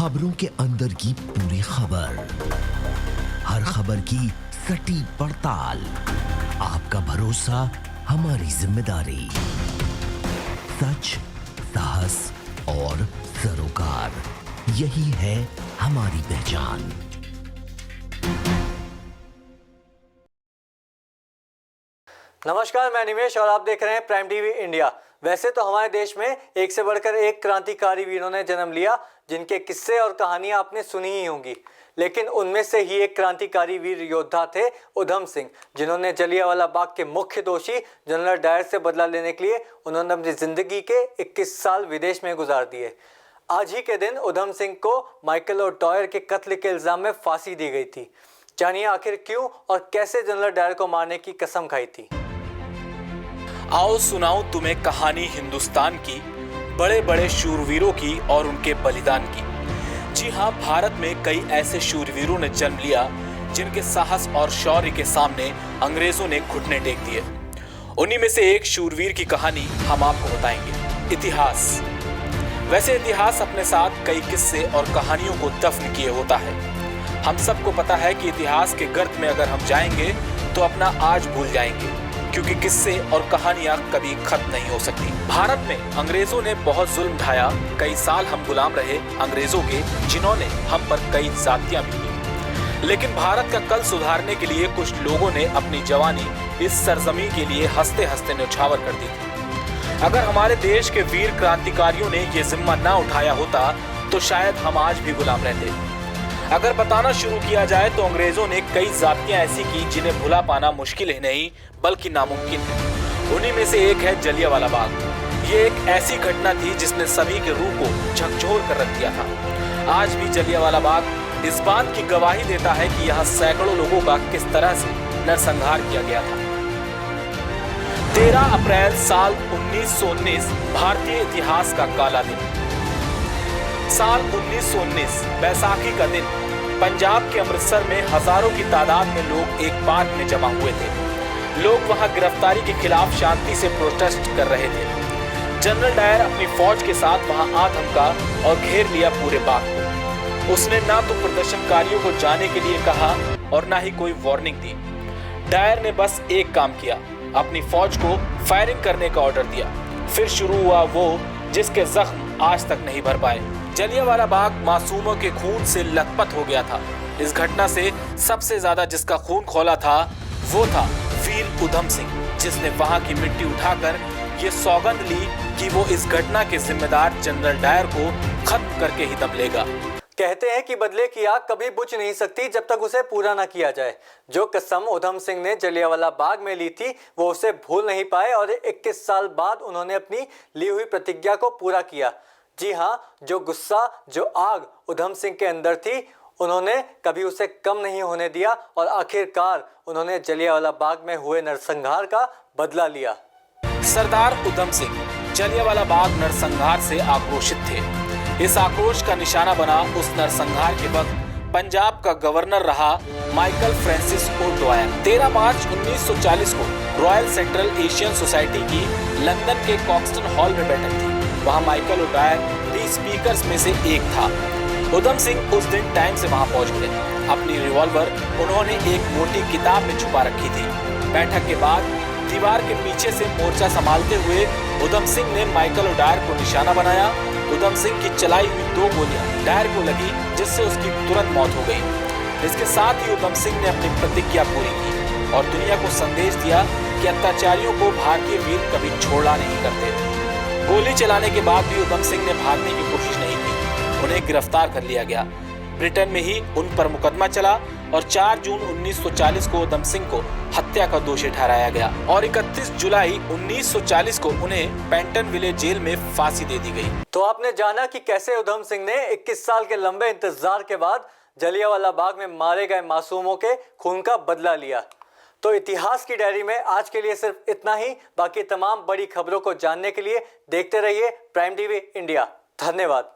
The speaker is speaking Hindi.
खबरों के अंदर की पूरी खबर, हर खबर की सटीक पड़ताल, आपका भरोसा हमारी जिम्मेदारी। सच, साहस और सरोकार, यही है हमारी पहचान। नमस्कार, मैं निमेश और आप देख रहे हैं प्राइम टीवी इंडिया। वैसे तो हमारे देश में एक से बढ़कर एक क्रांतिकारी वीरों ने जन्म लिया, जिनके किस्से और कहानियां आपने सुनी ही होंगी। लेकिन उनमें से ही एक क्रांतिकारी वीर योद्धा थे उधम सिंह, जिन्होंने जलियांवाला बाग के मुख्य दोषी जनरल डायर से बदला लेने के लिए उन्होंने अपनी जिंदगी के 21 साल विदेश में गुजार दिए। आज ही के दिन उधम सिंह को माइकल ओडायर के कत्ल के इल्जाम में फांसी दी गई थी। जानिए आखिर क्यों और कैसे जनरल डायर को मारने की कसम खाई थी। आओ सुनाऊं तुम्हें कहानी हिंदुस्तान की, बड़े बड़े शूरवीरों की और उनके बलिदान की। जी हाँ, भारत में कई ऐसे शूरवीरों ने जन्म लिया जिनके साहस और शौर्य के सामने अंग्रेजों ने घुटने टेक दिए। उन्हीं में से एक शूरवीर की कहानी हम आपको बताएंगे, इतिहास। वैसे इतिहास अपने साथ कई किस्से और कहानियों को दफन किए होता है। हम सबको पता है कि इतिहास के गर्त में अगर हम जाएंगे तो अपना आज भूल जाएंगे, क्योंकि किस्से और कहानियां कभी खत्म नहीं हो सकती। भारत में अंग्रेजों ने बहुत जुल्म ढाया, कई साल हम गुलाम रहे अंग्रेजों के, जिन्होंने हम पर कई जातियां भी की। लेकिन भारत का कल सुधारने के लिए कुछ लोगों ने अपनी जवानी इस सरजमी के लिए हंसते हंसते न्यौछावर कर दी थी। अगर हमारे देश के वीर क्रांतिकारियों ने ये जिम्मा ना उठाया होता तो शायद हम आज भी गुलाम रहते। अगर बताना शुरू किया जाए तो अंग्रेजों ने कई जातियां ऐसी की जिन्हें भुला पाना मुश्किल ही नहीं बल्कि नामुमकिन है। उन्हीं में से एक है जलियांवाला बाग। ये एक ऐसी घटना थी जिसने सभी के रूह को झकझोर कर रख दिया था। आज भी जलियांवाला बाग इस बात की गवाही देता है कि यहाँ सैकड़ों लोगों का किस तरह से नरसंहार किया गया था। 13 अप्रैल साल 1919 भारतीय इतिहास का काला दिन। साल 1919 बैसाखी का दिन पंजाब के अमृतसर में हजारों की तादाद में लोग एक पार्क में जमा हुए थे। लोग वहां गिरफ्तारी के खिलाफ शांति से प्रोटेस्ट कर रहे थे। जनरल डायर अपनी फौज के साथ वहां आ धमका और घेर लिया पूरे बाग को। उसने ना तो प्रदर्शनकारियों को जाने के लिए कहा और ना ही कोई वार्निंग दी। डायर ने बस एक काम किया, अपनी फौज को फायरिंग करने का ऑर्डर दिया। फिर शुरू हुआ वो जिसके जख्म आज तक नहीं भर पाए। जलियांवाला बाग मासूमों के खून से लथपथ हो गया था। इस घटना से सबसे ज्यादा जिसका खून खौला था वो था वीर उधम सिंह, जिसने वहां की मिट्टी उठाकर ये सौगंध ली कि वो इस घटना के जिम्मेदार जनरल डायर को खत्म करके ही दम लेगा। कहते हैं कि बदले की आग कभी बुझ नहीं सकती जब तक उसे पूरा ना किया जाए। जो कसम उधम सिंह ने जलियांवाला बाग में ली थी वो उसे भूल नहीं पाए और 21 साल बाद उन्होंने अपनी ली हुई प्रतिज्ञा को पूरा किया। जी हाँ, जो गुस्सा, जो आग उधम सिंह के अंदर थी, उन्होंने कभी उसे कम नहीं होने दिया और आखिरकार उन्होंने जलियांवाला बाग में हुए नरसंहार का बदला लिया। सरदार उधम सिंह जलियांवाला बाग नरसंहार से आक्रोशित थे। इस आक्रोश का निशाना बना उस नरसंहार के वक्त पंजाब का गवर्नर रहा माइकल फ्रांसिस ओडायर। 13 मार्च 1940 को रॉयल सेंट्रल एशियन सोसाइटी की लंदन के कॉक्सटन हॉल में बैठक थी। वहां माइकल ओडायर 30 स्पीकर्स में से एक था। उधम सिंह उस दिन टाइम से वहां पहुंच गए। अपनी रिवॉल्वर उन्होंने एक मोटी किताब में छुपा रखी थी। बैठक के बाद दीवार के पीछे से मोर्चा संभालते हुए उधम सिंह ने माइकल ओडायर को निशाना बनाया। उधम सिंह की चलाई हुई 2 गोलियां डायर को लगी, जिससे उसकी तुरंत मौत हो गई। इसके साथ ही उधम सिंह ने अपनी प्रतिज्ञा पूरी की और दुनिया को संदेश दिया कि अत्याचारियों को भारतीय वीर कभी छोड़ा नहीं करते। गोली चलाने के बाद भी उधम सिंह ने भागने की कोशिश नहीं की। उन्हें गिरफ्तार कर लिया गया। ब्रिटेन में ही उन पर मुकदमा चला और 4 जून 1940 को उधम सिंह को हत्या का दोषी ठहराया गया और 31 जुलाई 1940 को उन्हें पेंटन विलेज जेल में फांसी दे दी गई। तो आपने जाना कि कैसे उधम सिंह ने 21 साल के लंबे इंतजार के बाद जलियांवाला बाग में मारे गए मासूमों के खून का बदला लिया। तो इतिहास की डायरी में आज के लिए सिर्फ इतना ही। बाकी तमाम बड़ी खबरों को जानने के लिए देखते रहिए प्राइम टीवी इंडिया। धन्यवाद।